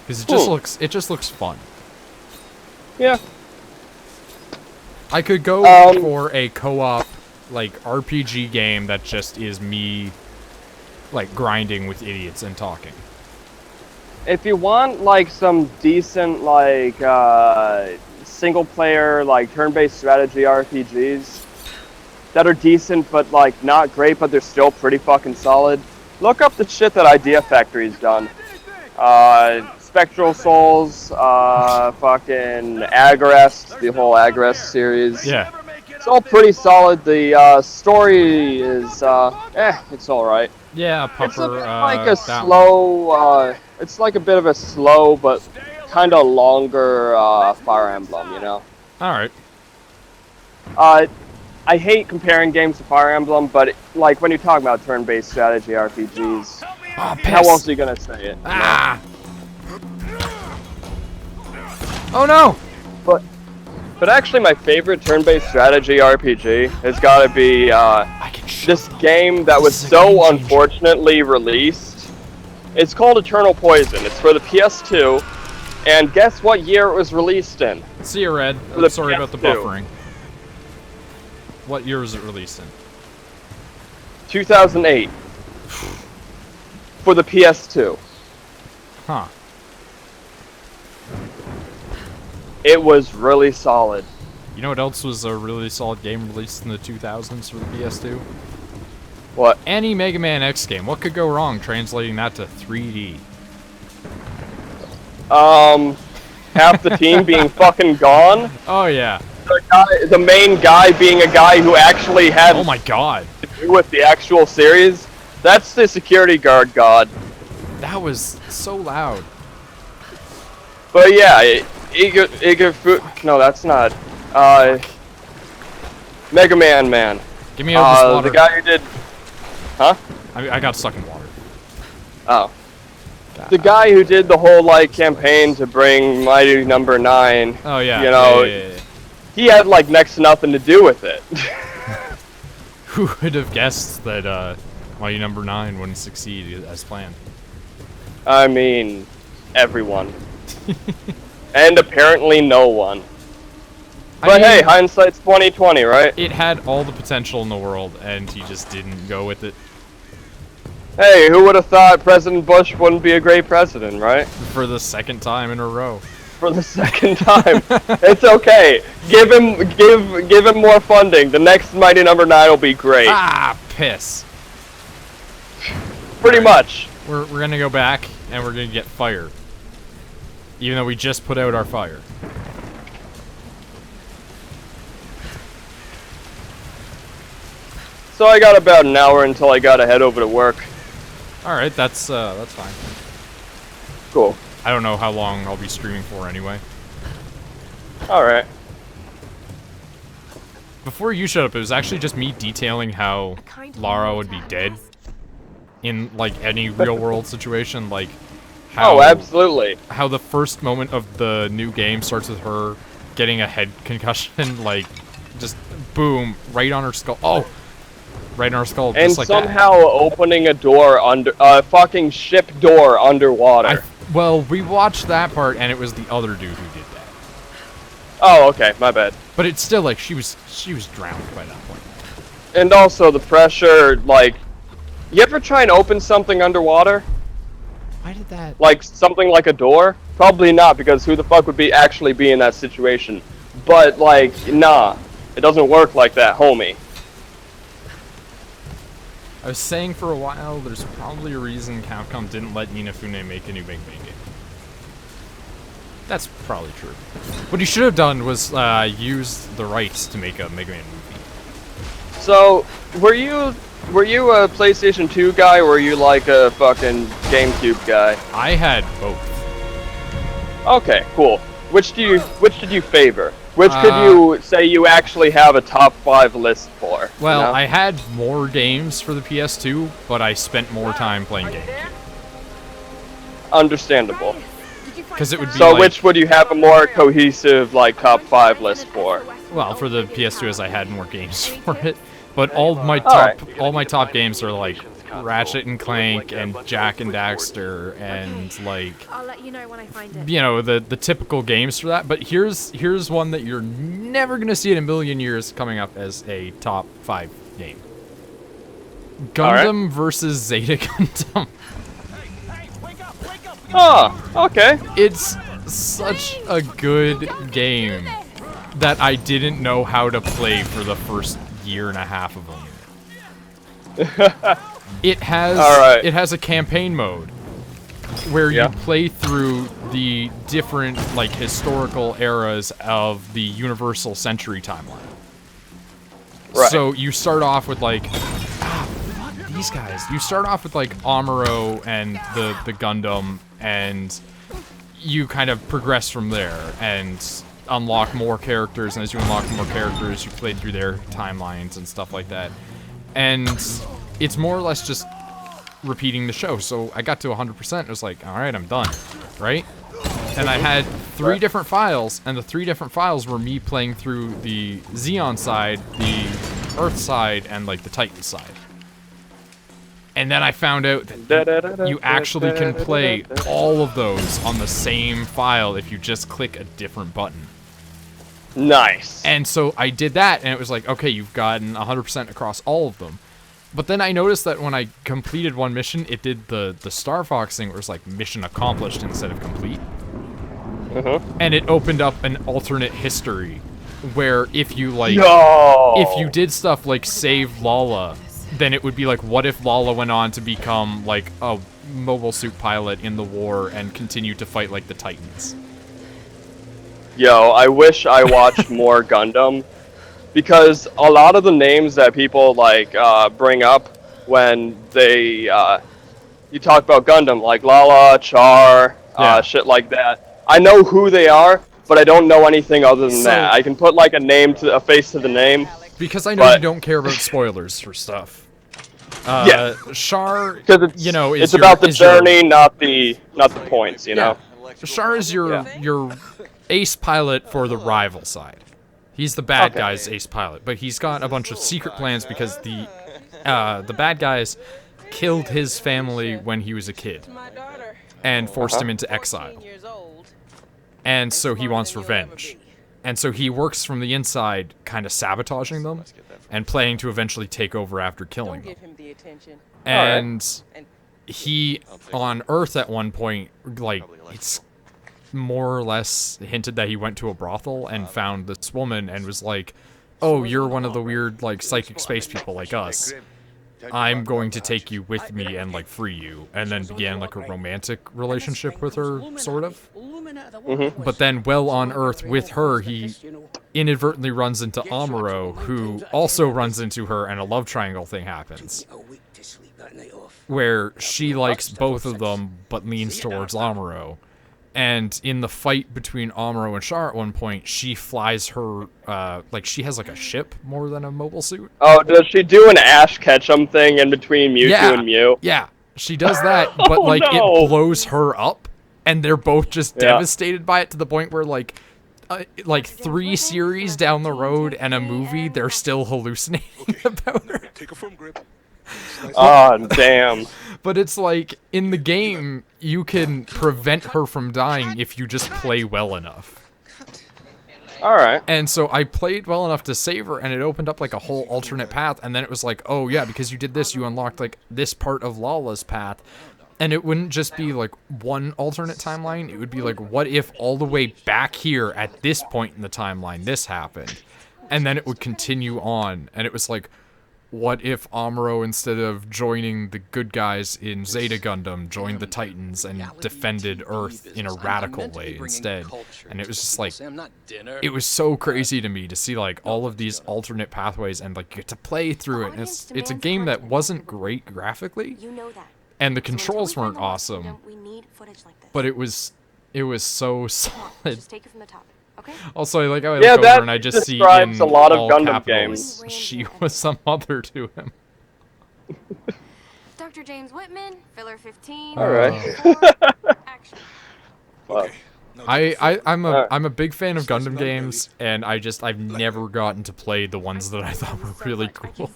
because it just looks fun. Yeah. I could go for a co-op, like, RPG game that just is me, like, grinding with idiots and talking. If you want, like, some decent, like, single-player, like, turn-based strategy RPGs that are decent but, like, not great, but they're still pretty fucking solid, look up the shit that Idea Factory's done. Spectral Souls, fucking Agrest, the whole Agrest series. Yeah. It's all pretty solid. The story is, it's alright. Yeah, Pupper, It's like a slow, it's like a bit of a slow but kind of longer Fire Emblem, you know? Alright. I hate comparing games to Fire Emblem, but like when you talk about turn-based strategy RPGs, how else are you gonna say it? Ah! Oh no! But actually, my favorite turn-based strategy RPG has got to be this game that was so unfortunately released. It's called Eternal Poison. It's for the PS2, and guess what year it was released in? See you, Red. I'm sorry about the buffering. What year was it released in? 2008. For the PS2. Huh. It was really solid. You know what else was a really solid game released in the 2000s for the PS2? What? Any Mega Man X game. What could go wrong translating that to 3D? Half the team being fucking gone. Oh yeah. The main guy being a guy who actually had oh my god to do with the actual series. That's the security guard god. That was so loud. But yeah, no, that's not. Mega Man. Give me out this water. The guy who did. Huh? I got stuck in water. Oh. The guy who did the whole like campaign to bring Mighty Number 9. Oh yeah. You know, yeah. he had like next to nothing to do with it. Who would have guessed that Mighty Number 9 wouldn't succeed as planned? I mean, everyone. And apparently no one. But hey, hindsight's 20/20, right? It had all the potential in the world, and he just didn't go with it. Hey, who would have thought President Bush wouldn't be a great president, right? For the second time in a row. For the second time. It's okay. Give him more funding. The next Mighty Number 9 will be great. Ah, piss. Pretty much. We're gonna go back, and we're gonna get fire. Even though we just put out our fire. So I got about an hour until I gotta head over to work. Alright, that's fine. Cool. I don't know how long I'll be streaming for anyway. Alright. Before you showed up, it was actually just me detailing how Lara would be dead in, like, any real-world situation, like, how... Oh, absolutely. How the first moment of the new game starts with her getting a head concussion, like, just boom, right on her skull. Oh! Right on her skull, and just like somehow opening a door under a fucking ship door underwater. Well, we watched that part, and it was the other dude who did that. Oh, okay, my bad. But it's still like she was drowned by that point. And also the pressure, like, you ever try and open something underwater? Why did that? Like something like a door? Probably not, because who the fuck would actually be in that situation? But like, nah, it doesn't work like that, homie. I was saying for a while, there's probably a reason Capcom didn't let Ninafune make a new Mega Man game. That's probably true. What he should have done was use the rights to make a Mega Man movie. So, were you a PlayStation 2 guy, or were you like a fucking GameCube guy? I had both. Okay, cool. Which did you favor? Which could you say you actually have a top 5 list for? Well, you know? I had more games for the PS2, but I spent more time playing GameCube. Understandable. Because it would be so like, which would you have a more cohesive, like, top 5 list for? Well, for the PS2, as I had more games for it. But all my top games are like Ratchet and Clank and Jack and Daxter and like I'll let you know when I find it. you know the typical games for that. But here's one that you're never gonna see in a million years coming up as a top 5 game. Gundam versus Zeta Gundam. Oh, okay. It's such a good game that I didn't know how to play for the first year and a half of them. It has a campaign mode where you play through the different like historical eras of the Universal Century timeline. Right. So you start off with like fuck these guys. You start off with like Amuro and the Gundam, and you kind of progress from there and unlock more characters, and as you unlock more characters, you play through their timelines and stuff like that. And it's more or less just repeating the show. So I got to 100%, it was like, alright, I'm done, right? And I had 3 different files, and the 3 different files were me playing through the Xeon side, the Earth side, and like the Titan side. And then I found out that you actually can play all of those on the same file if you just click a different button. Nice. And so I did that, and it was like, okay, you've gotten 100% across all of them. But then I noticed that when I completed one mission, it did the Star Fox thing where it was like mission accomplished instead of complete. And it opened up an alternate history where if you like, if you did stuff like save Lala, then it would be like, what if Lala went on to become like a mobile suit pilot in the war and continued to fight like the Titans? Yo, I wish I watched more Gundam, because a lot of the names that people like bring up when they you talk about Gundam, like Lala, Char, shit like that. I know who they are, but I don't know anything other than that. I can put like a name to a face to the name. Because I know you don't care about spoilers for stuff. Char, you know, it's about the journey, not the points, you know. Char is your ace pilot for the rival side. He's the bad guy's ace pilot, but he's got a bunch of secret plans because the bad guys killed his family when he was a kid and forced him into exile. And so he wants revenge. And so he works from the inside, kind of sabotaging them and planning to eventually take over after killing them. And he, on Earth at one point, like, it's more or less hinted that he went to a brothel and found this woman and was like, oh, you're one of the weird, like, psychic space people like us. I'm going to take you with me and, like, free you. And then began, like, a romantic relationship with her, sort of. But then, while on Earth with her, he inadvertently runs into Amuro, who also runs into her, and a love triangle thing happens. Where she likes both of them, but leans towards Amuro. And in the fight between Amuro and Char at one point, she flies her, like, she has, like, a ship more than a mobile suit. Oh, does she do an Ash Ketchum thing in between Mewtwo and Mew? Yeah, she does that, but, like, it blows her up, and they're both just devastated by it to the point where, like 3 series down the road and a movie, they're still hallucinating about her. Take a firm grip. Oh, damn. But it's like, in the game, you can prevent her from dying if you just play well enough. Alright. And so I played well enough to save her, and it opened up like a whole alternate path, and then it was like, oh yeah, because you did this, you unlocked like this part of Lala's path. And it wouldn't just be like one alternate timeline, it would be like, what if all the way back here at this point in the timeline this happened? And then it would continue on, and it was like, what if Amuro, instead of joining the good guys in Zeta Gundam, joined the Titans and defended Earth in a radical way instead? And it was just like, it was so crazy to me to see like all of these alternate pathways and like get to play through it. And it's a game that wasn't great graphically, and the controls weren't awesome, but it was so solid. Also, I like how I look over and I just see in a lot of all Gundam capitals, she was some mother to him. Dr. James Whitman, filler 15. Alright. Action. Well, I'm a big fan of Gundam games, and I've never gotten to play the ones that I thought were really cool.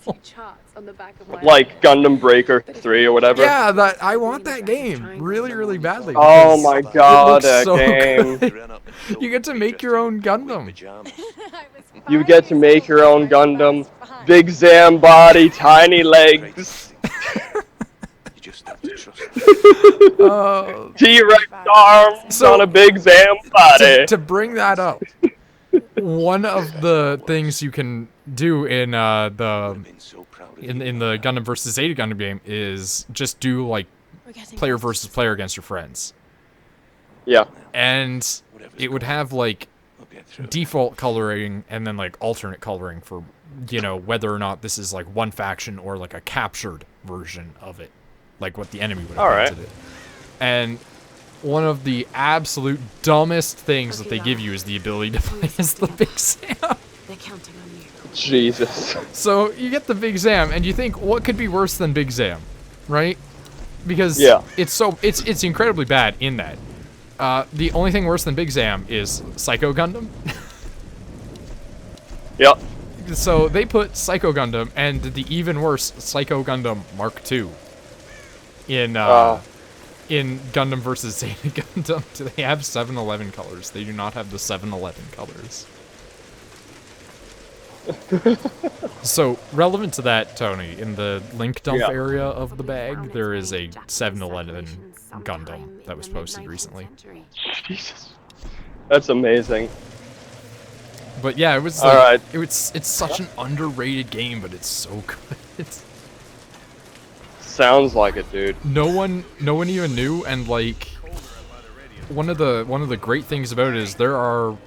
Like Gundam Breaker 3 or whatever. Yeah, I want that game really, really badly. Oh my god, that game. You get to make your own Gundam. You get to make your own Gundam. Big Zam body, tiny legs. T-Rex arms on a Big Zam body. To bring that up, one of the things you can do in the Gundam versus Zeta Gundam game is just do like player versus player against your friends. Yeah. And it would have like default coloring and then like alternate coloring for, you know, whether or not this is like one faction or like a captured version of it, like what the enemy would have painted it. And one of the absolute dumbest things that they give you is the ability to play as the Big Zam. They're counting on you. Jesus. So you get the Big Zam, and you think, what could be worse than Big Zam, right? Because it's incredibly bad in that. The only thing worse than Big Zam is Psycho Gundam. Yep. So they put Psycho Gundam and the even worse Psycho Gundam Mark II in Gundam vs. Zeta Gundam. Do they have 7-Eleven colors? They do not have the 7-Eleven colors. So, relevant to that, Tony, in the link dump area of the bag, there is a 7-Eleven Gundam that was posted recently. Jesus. That's amazing. But yeah, it was like, it's such an underrated game, but it's so good. Sounds like it, dude. No one even knew, and like one of the great things about it is there are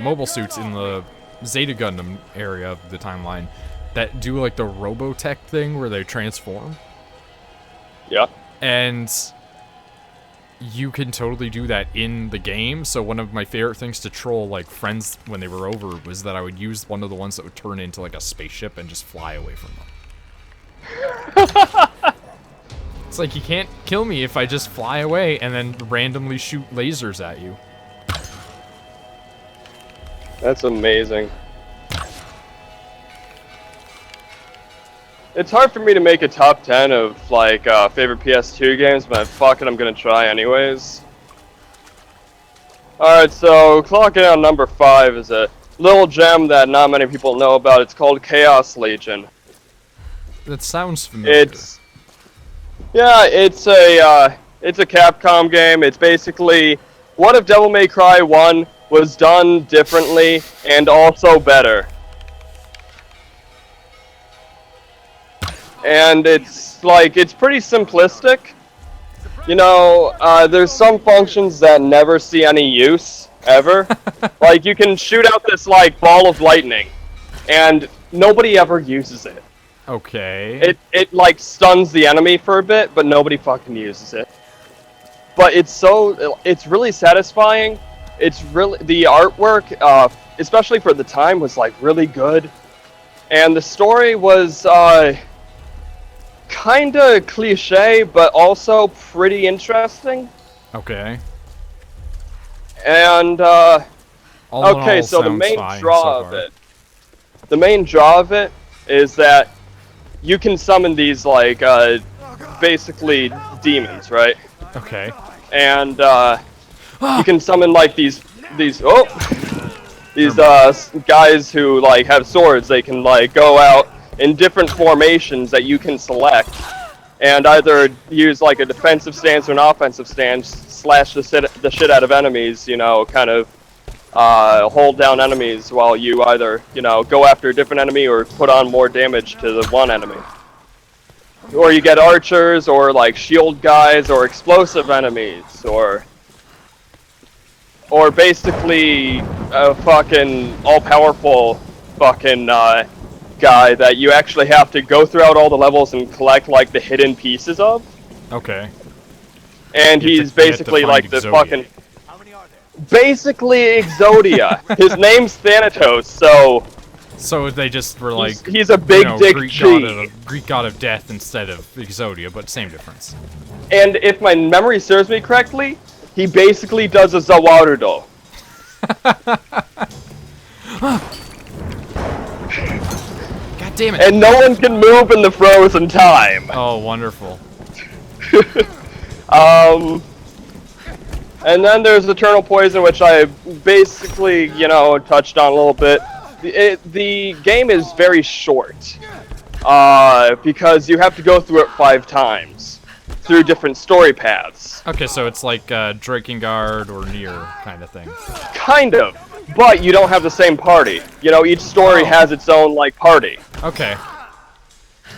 mobile suits in the Zeta Gundam area of the timeline that do like the Robotech thing where they transform. Yeah. And you can totally do that in the game. So one of my favorite things to troll like friends when they were over was that I would use one of the ones that would turn into like a spaceship and just fly away from them. It's like, you can't kill me if I just fly away and then randomly shoot lasers at you. That's amazing. It's hard for me to make a top 10 of like favorite PS2 games, but fuck it, I'm gonna try anyways. Alright, so clocking on number 5 is a little gem that not many people know about. It's called Chaos Legion. That sounds familiar. It's a Capcom game. It's basically, what if Devil May Cry 1 was done differently and also better? And it's pretty simplistic. You know, there's some functions that never see any use, ever. Like, you can shoot out this, like, ball of lightning, and nobody ever uses it. Okay. It like stuns the enemy for a bit, but nobody fucking uses it. But it's really satisfying. It's really, the artwork, especially for the time, was like really good. And the story was kinda cliche, but also pretty interesting. Okay. And okay, so the main draw of it is that you can summon these, like, basically demons, right? Okay. And, you can summon, like, these guys who, like, have swords. They can, like, go out in different formations that you can select. And either use, like, a defensive stance or an offensive stance, slash the shit out of enemies, you know, kind of, hold down enemies while you either, you know, go after a different enemy or put on more damage to the one enemy. Or you get archers, or like shield guys, or explosive enemies, or basically a fucking all-powerful fucking guy that you actually have to go throughout all the levels and collect like the hidden pieces of. Okay. And he's basically like the fucking... Basically Exodia. His name's Thanatos, so... So they just were like... He's a big dick Greek god of death instead of Exodia, but same difference. And if my memory serves me correctly, He basically does a Zawarudo. God damn it. And no one can move in the frozen time. Oh, wonderful. And then there's Eternal Poison, which I basically, you know, touched on a little bit. The game is very short, because you have to go through it 5 times, through different story paths. Okay, so it's like Drakengard or Nier kind of thing. Kind of, but you don't have the same party. You know, each story has its own, like, party. Okay.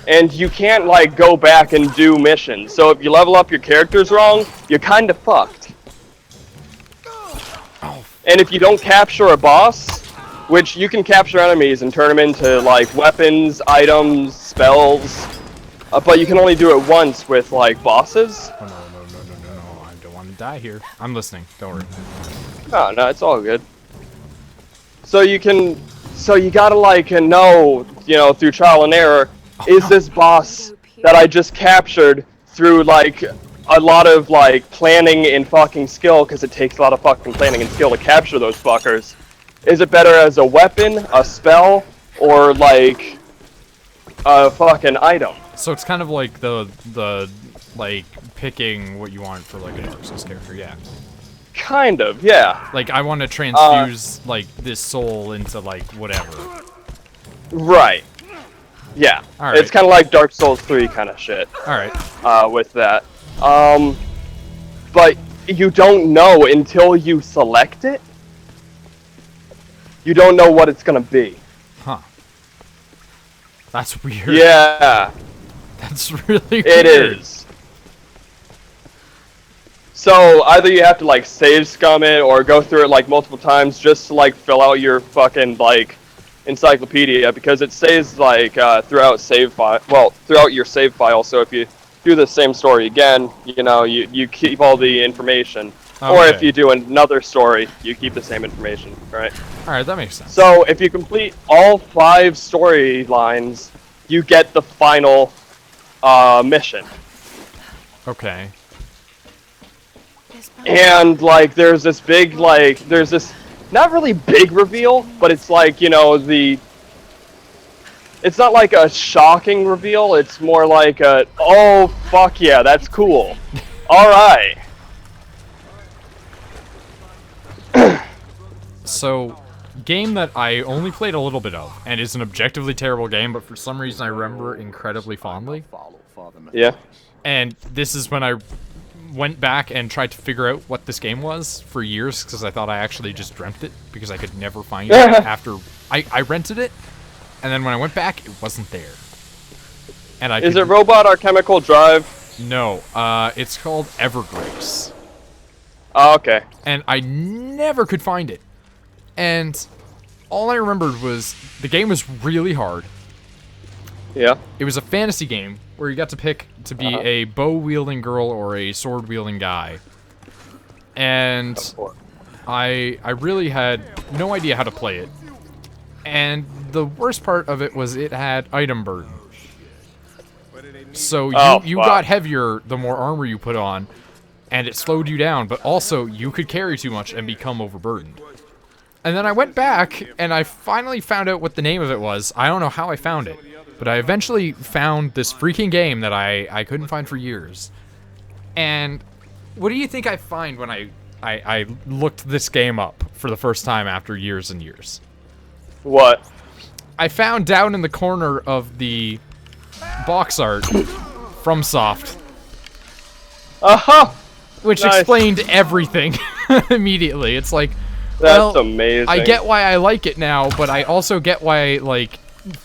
And you can't, like, go back and do missions. So if you level up your characters wrong, you're kind of fucked. And if you don't capture a boss, which you can capture enemies and turn them into, like, weapons, items, spells, but you can only do it once with, like, bosses. Oh, no, I don't want to die here. I'm listening, don't worry. Oh, no, it's all good. So you gotta, like, know, you know, through trial and error, is this boss that I just captured through, like, a lot of, like, planning and fucking skill, because it takes a lot of fucking planning and skill to capture those fuckers. Is it better as a weapon, a spell, or, like, a fucking item? So it's kind of like the like, picking what you want for, like, a Dark Souls character, yeah. Kind of, yeah. Like, I want to transfuse, like, this soul into, like, whatever. Right. Yeah. Alright. It's kind of like Dark Souls 3 kind of shit. Alright. With that. But you don't know until you select it. You don't know what it's gonna be. Huh. That's weird. Yeah. That's really weird. It is. So either you have to, like, save scum it or go through it, like, multiple times just to, like, fill out your fucking, like, encyclopedia, because it saves, like, throughout your save file. So if you do the same story again, you know, you keep all the information. Okay. Or if you do another story, you keep the same information, right? Alright, that makes sense. So if you complete all 5 storylines, you get the final mission. Okay. And, like, there's this big, like, there's this not really big reveal, but it's like, you know, it's not like a shocking reveal, it's more like a, oh, fuck yeah, that's cool. Alright. So, game that I only played a little bit of, and is an objectively terrible game, but for some reason I remember incredibly fondly. Yeah. And this is when I went back and tried to figure out what this game was for years, because I thought I actually just dreamt it, because I could never find it after I rented it, and then when I went back, it wasn't there. And Is it Robot or Chemical Drive? No, it's called Evergrace. Oh, okay. And I never could find it. And all I remembered was the game was really hard. Yeah. It was a fantasy game where you got to pick to be a bow-wielding girl or a sword-wielding guy. And I really had no idea how to play it. And the worst part of it was it had item burden. So you got heavier the more armor you put on, and it slowed you down, but also you could carry too much and become overburdened. And then I went back, and I finally found out what the name of it was. I don't know how I found it, but I eventually found this freaking game that I couldn't find for years. And what do you think I find when I looked this game up for the first time after years and years? What? I found down in the corner of the box art FromSoft. Which explained everything immediately. It's like, that's amazing. I get why I like it now, but I also get why, like,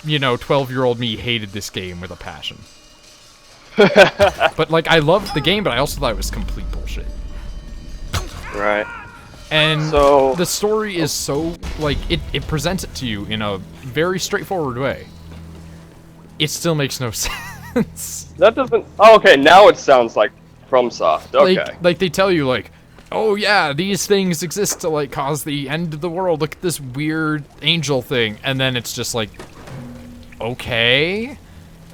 you know, 12-year-old me hated this game with a passion. But, like, I loved the game, but I also thought it was complete bullshit. Right. And so, the story is so, like, it presents it to you in a very straightforward way. It still makes no sense. That doesn't... Oh, okay, now it sounds like FromSoft. Okay. Like they tell you, like, oh yeah, these things exist to, like, cause the end of the world. Look at this weird angel thing. And then it's just like, okay.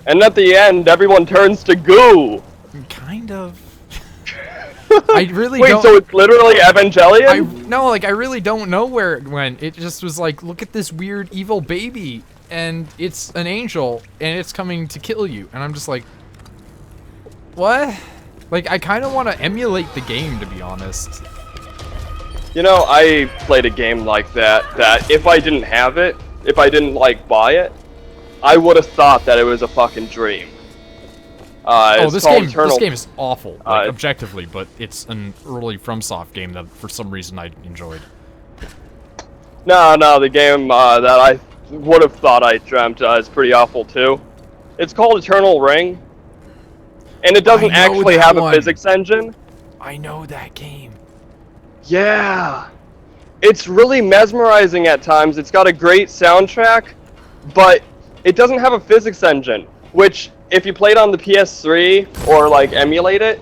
And at the end, everyone turns to goo. Kind of. I really Wait, don't. so it's literally Evangelion? No, like I really don't know where it went. It just was like, look at this weird evil baby, and it's an angel, and it's coming to kill you, and I'm just like, what? Like I kind of want to emulate the game, to be honest. You know, I played a game like that if I didn't have it, if I didn't, like, buy it, I would have thought that it was a fucking dream. This game is awful, like, objectively, but it's an early FromSoft game that, for some reason, I enjoyed. No, the game that I would have thought I dreamt is pretty awful, too. It's called Eternal Ring, and it doesn't actually have a physics engine. I know that game. Yeah. It's really mesmerizing at times. It's got a great soundtrack, but it doesn't have a physics engine, which, if you play it on the PS3 or, like, emulate it,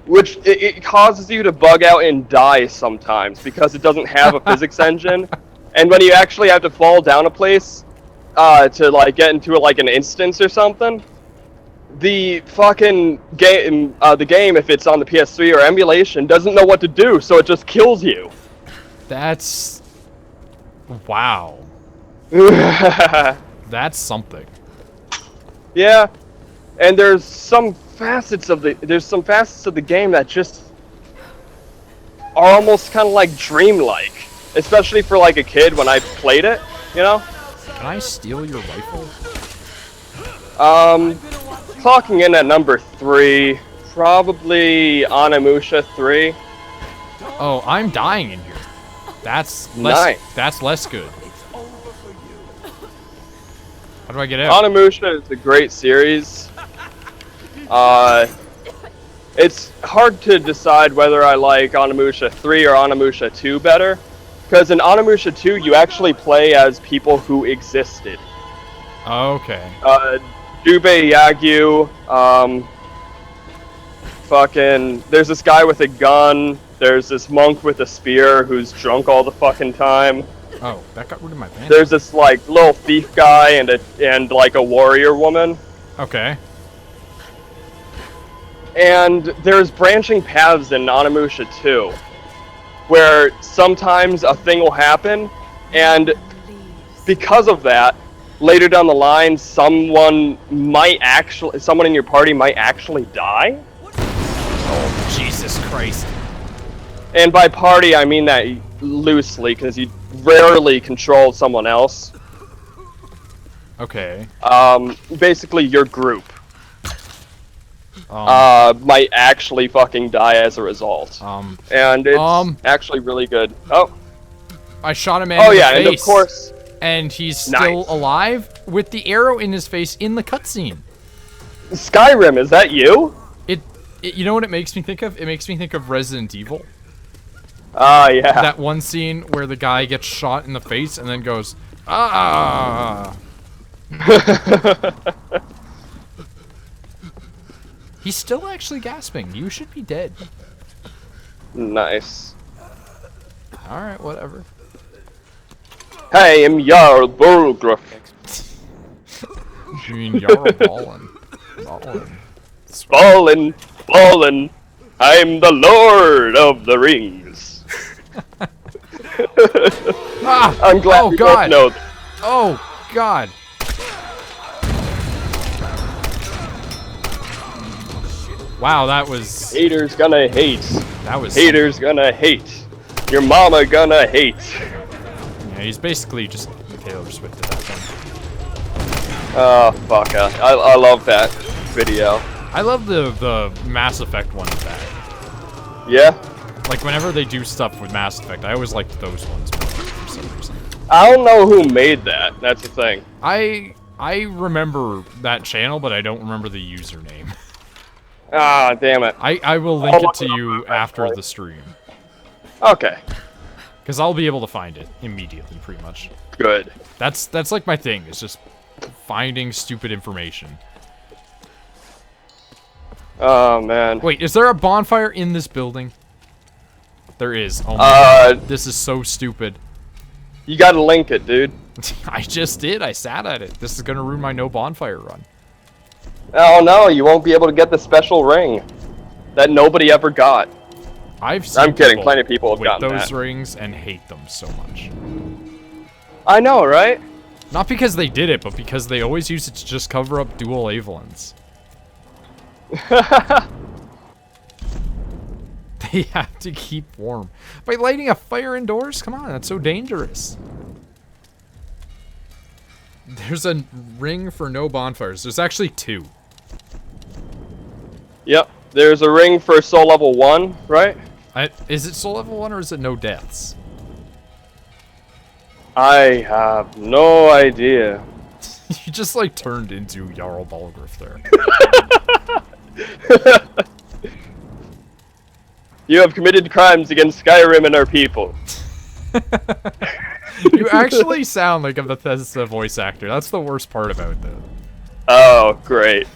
which it causes you to bug out and die sometimes because it doesn't have a physics engine. And when you actually have to fall down a place to, like, get into, like, an instance or something, the fucking game, if it's on the PS3 or emulation, doesn't know what to do, so it just kills you. That's... wow. That's something. Yeah, and there's some facets of the game that just are almost kind of like dreamlike, especially for like a kid when I played it, you know? Can I steal your rifle? Clocking in at number 3, probably Onimusha 3. Oh, I'm dying in here. That's less good. How do I get out? Onimusha is a great series. It's hard to decide whether I like Onimusha 3 or Onimusha 2 better, because in Onimusha 2 you actually play as people who existed. Okay. Jubei Yagyu, there's this guy with a gun, there's this monk with a spear who's drunk all the fucking time. Oh, that got rid of my pants. There's this, like, little thief guy and like, a warrior woman. Okay. And there's branching paths in Onimusha 2, where sometimes a thing will happen, and because of that, later down the line, someone in your party might actually die. Oh, Jesus Christ. And by party, I mean that loosely, because you rarely control someone else. Okay. Basically, your group might actually fucking die as a result. And it's actually really good. Oh. I shot a man in the face. And of course... And he's still alive with the arrow in his face in the cutscene. Skyrim, is that you? You know what it makes me think of? It makes me think of Resident Evil. Yeah. That one scene where the guy gets shot in the face and then goes, ah. He's still actually gasping. You should be dead. Nice. Alright, whatever. Hey, I'm Jarl Burgruff. You mean Jarl Ballin? Ballin. I'm the Lord of the Rings. I'm glad you both know that. Oh, God. Wow, that was... Haters gonna hate. That was... Haters gonna hate. Your mama gonna hate. Yeah, he's basically just Taylor Swift at that point. Oh, fuck. I love that video. I love the Mass Effect one with that. Yeah? Like, whenever they do stuff with Mass Effect, I always liked those ones more, for some reason. I don't know who made that. That's the thing. I remember that channel, but I don't remember the username. Ah, damn it. I will link it to you after the stream. Okay. Because I'll be able to find it immediately, pretty much. Good. That's like my thing, is just finding stupid information. Oh, man. Wait, is there a bonfire in this building? There is. Oh my God. This is so stupid. You gotta link it, dude. I just did. I sat at it. This is gonna ruin my no bonfire run. Oh no, you won't be able to get the special ring that nobody ever got. I've seen I'm kidding. Plenty of people have with gotten those that. rings and hate them so much. I know, right? Not because they did it, but because they always use it to just cover up dual Avelins. They have to keep warm. By lighting a fire indoors? Come on, that's so dangerous. There's a ring for no bonfires. There's actually 2. Yep. There's a ring for soul level 1, right? Is it soul level 1 or is it no deaths? I have no idea. You just like turned into Jarl Balgruuf there. You have committed crimes against Skyrim and our people. You actually sound like a Bethesda voice actor. That's the worst part about it, though. Oh, great.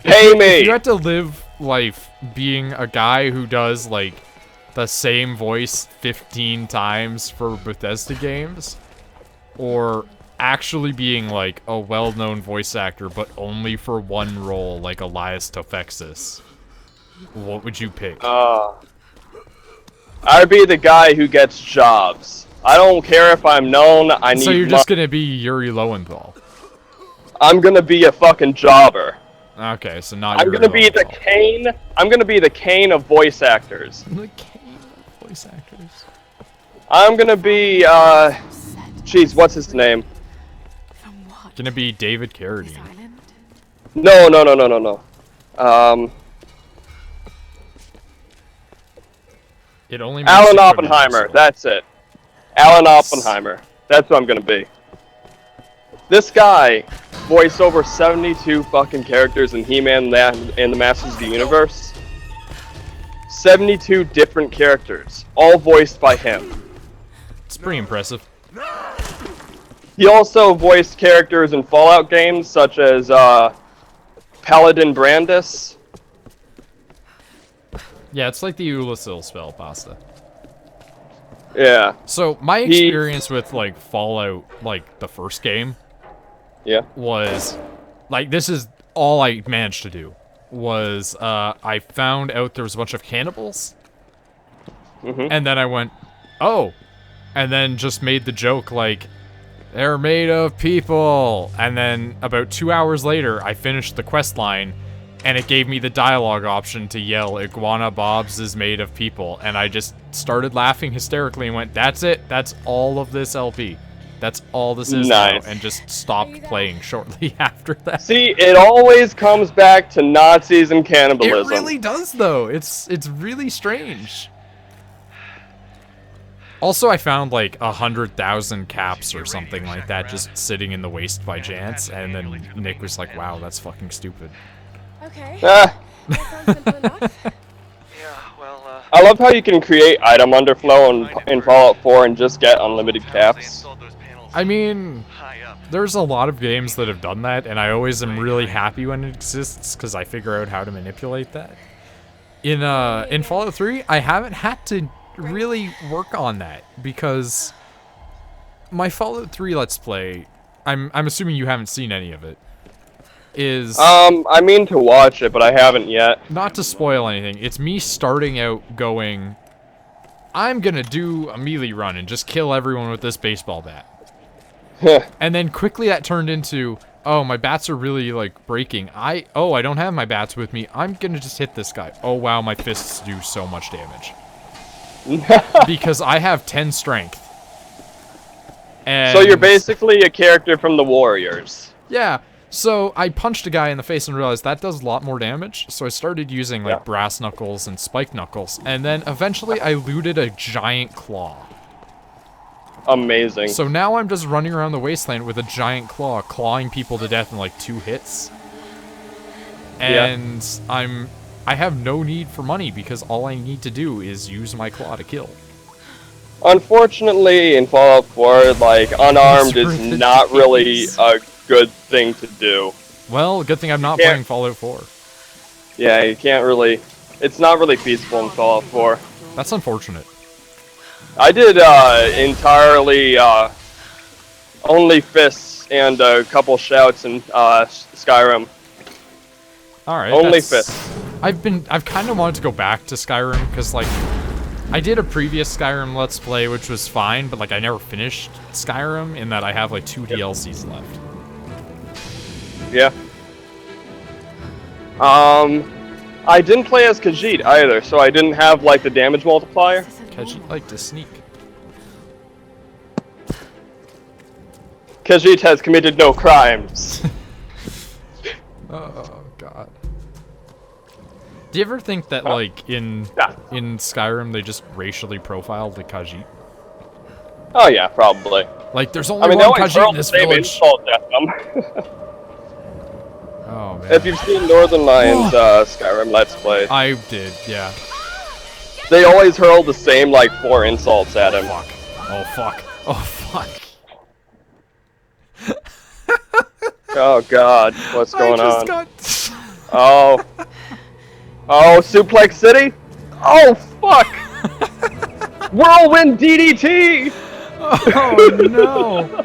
Pay me! If you had to live life being a guy who does, like, the same voice 15 times for Bethesda games, or actually being, like, a well-known voice actor, but only for one role, like Elias Tofexis, what would you pick? I'd be the guy who gets jobs. I don't care if I'm known, I need So you're just gonna be Yuri Lowenthal? I'm gonna be a fucking jobber. Okay, so not I'm Yuri gonna be the Lowenthal. Kane. I'm gonna be the Kane of voice actors. The Kane of voice actors. I'm gonna be, jeez, what's his name? Gonna be David Carradine. No. It only makes Alan you Oppenheimer, so. that's it. Alan Oppenheimer. That's what I'm gonna be. This guy voiced over 72 fucking characters in He-Man and the Masters of the Universe. 72 different characters, all voiced by him. It's pretty impressive. He also voiced characters in Fallout games, such as Paladin Brandis. Yeah, it's like the Ulasil spell pasta. Yeah. So my experience with like Fallout, like the first game, was like this is all I managed to do was I found out there was a bunch of cannibals, and then I went, oh, and then just made the joke like they're made of people, and then about 2 hours later I finished the quest line. And it gave me the dialogue option to yell, Iguana Bobs is made of people. And I just started laughing hysterically and went, that's it. That's all of this LP. That's all this is now. And just stopped playing shortly after that. See, it always comes back to Nazis and cannibalism. It really does, though. It's really strange. Also, I found like 100,000 caps or something like that just sitting in the waste by chance. And then Nick was like, wow, that's fucking stupid. Okay. That sounds simple enough. I love how you can create item underflow in Fallout 4 and just get unlimited caps. I mean, there's a lot of games that have done that, and I always am really happy when it exists because I figure out how to manipulate that. In Fallout 3, I haven't had to really work on that because my Fallout 3 Let's Play, I'm assuming you haven't seen any of it, is... I mean to watch it, but I haven't yet. Not to spoil anything, it's me starting out going, I'm gonna do a melee run and just kill everyone with this baseball bat. And then quickly that turned into, oh, my bats are really, like, breaking. I don't have my bats with me. I'm gonna just hit this guy. Oh, wow, my fists do so much damage. Because I have 10 strength. And so you're basically a character from the Warriors. Yeah. So I punched a guy in the face and realized that does a lot more damage. So I started using like brass knuckles and spike knuckles. And then eventually I looted a giant claw. Amazing. So now I'm just running around the wasteland with a giant claw, clawing people to death in like 2 hits. And I have no need for money because all I need to do is use my claw to kill. Unfortunately, in Fallout 4, like, unarmed is not really a good thing to do. Well, good thing I'm not playing Fallout 4. Yeah, you can't really... It's not really feasible in Fallout 4. That's unfortunate. I did, entirely, only fists and a couple shouts in, Skyrim. Alright, Only fists. I've kind of wanted to go back to Skyrim because like I did a previous Skyrim Let's Play which was fine, but like I never finished Skyrim in that I have like 2 DLCs left. Yeah. I didn't play as Khajiit either, so I didn't have like the damage multiplier. Khajiit liked to sneak. Khajiit has committed no crimes. Oh god. Do you ever think that like in Skyrim they just racially profiled the Khajiit? Oh yeah, probably. Like there's only one Khajiit in this the same village. insult at them. Oh man. If you've seen Northern Lions Skyrim Let's Play, I did, yeah. they always hurl the same like 4 insults at him. Fuck. Oh fuck. Oh fuck. Oh god, what's going I on? just got... Oh. Oh, Suplex City? Oh fuck! Whirlwind DDT! Oh no!